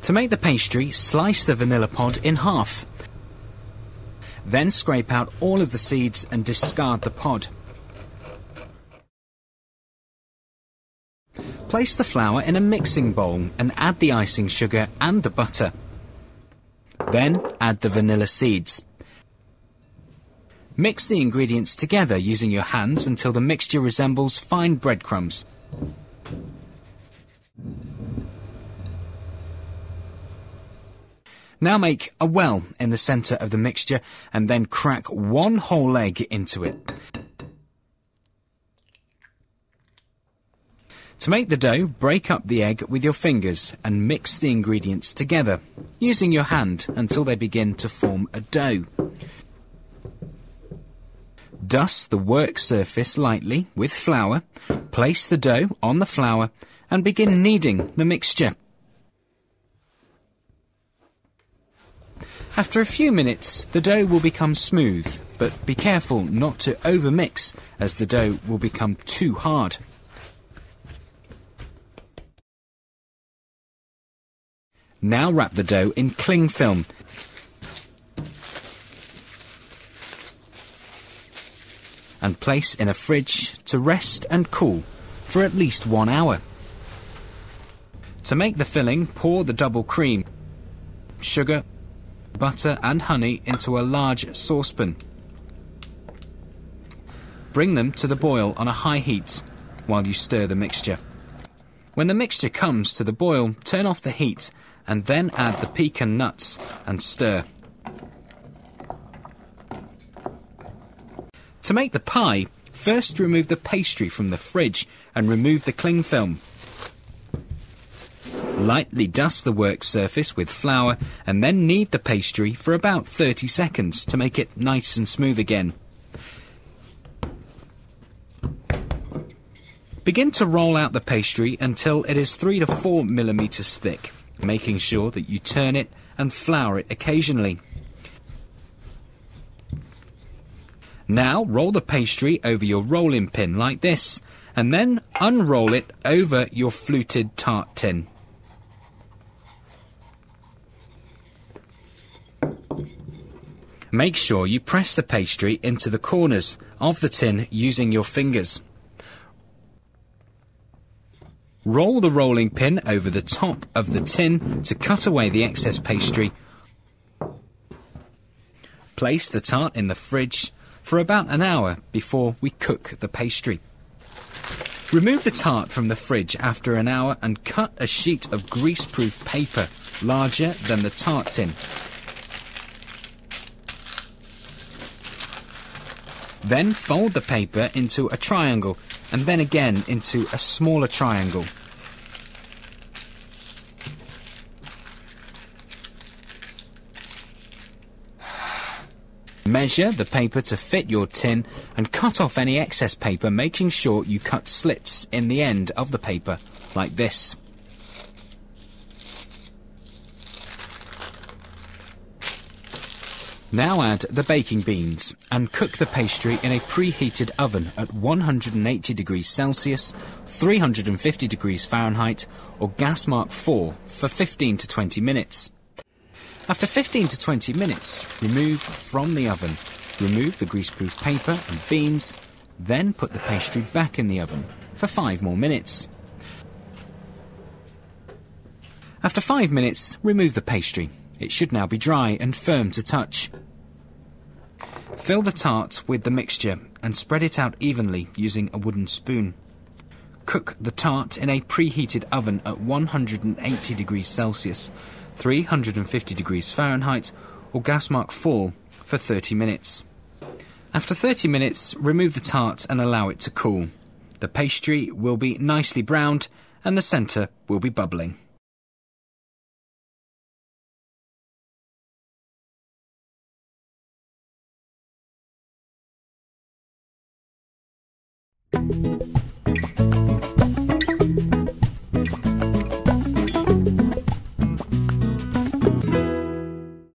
To make the pastry, slice the vanilla pod in half. Then scrape out all of the seeds and discard the pod. Place the flour in a mixing bowl and add the icing sugar and the butter. Then add the vanilla seeds. Mix the ingredients together using your hands until the mixture resembles fine breadcrumbs. Now make a well in the centre of the mixture and then crack one whole egg into it. To make the dough, break up the egg with your fingers and mix the ingredients together, using your hand until they begin to form a dough. Dust the work surface lightly with flour, place the dough on the flour and begin kneading the mixture. After a few minutes, the dough will become smooth, but be careful not to overmix as the dough will become too hard. Now wrap the dough in cling film. And place in a fridge to rest and cool for at least 1 hour. To make the filling, pour the double cream, sugar, butter and honey into a large saucepan. Bring them to the boil on a high heat while you stir the mixture. When the mixture comes to the boil, turn off the heat and then add the pecan nuts and stir. To make the pie, first remove the pastry from the fridge and remove the cling film. Lightly dust the work surface with flour and then knead the pastry for about 30 seconds to make it nice and smooth again. Begin to roll out the pastry until it is 3 to 4 millimeters thick, making sure that you turn it and flour it occasionally. Now roll the pastry over your rolling pin like this, and then unroll it over your fluted tart tin. Make sure you press the pastry into the corners of the tin using your fingers. Roll the rolling pin over the top of the tin to cut away the excess pastry. Place the tart in the fridge for about an hour before we cook the pastry. Remove the tart from the fridge after an hour and cut a sheet of greaseproof paper larger than the tart tin. Then fold the paper into a triangle and then again into a smaller triangle. Measure the paper to fit your tin and cut off any excess paper, making sure you cut slits in the end of the paper, like this. Now add the baking beans and cook the pastry in a preheated oven at 180 degrees Celsius, 350 degrees Fahrenheit or gas mark 4 for 15 to 20 minutes. After 15 to 20 minutes, remove from the oven. Remove the greaseproof paper and beans, then put the pastry back in the oven for 5 more minutes. After 5 minutes, remove the pastry. It should now be dry and firm to touch. Fill the tart with the mixture and spread it out evenly using a wooden spoon. Cook the tart in a preheated oven at 180 degrees Celsius, 350 degrees Fahrenheit or gas mark 4 for 30 minutes. After 30 minutes, remove the tart and allow it to cool. The pastry will be nicely browned and the centre will be bubbling.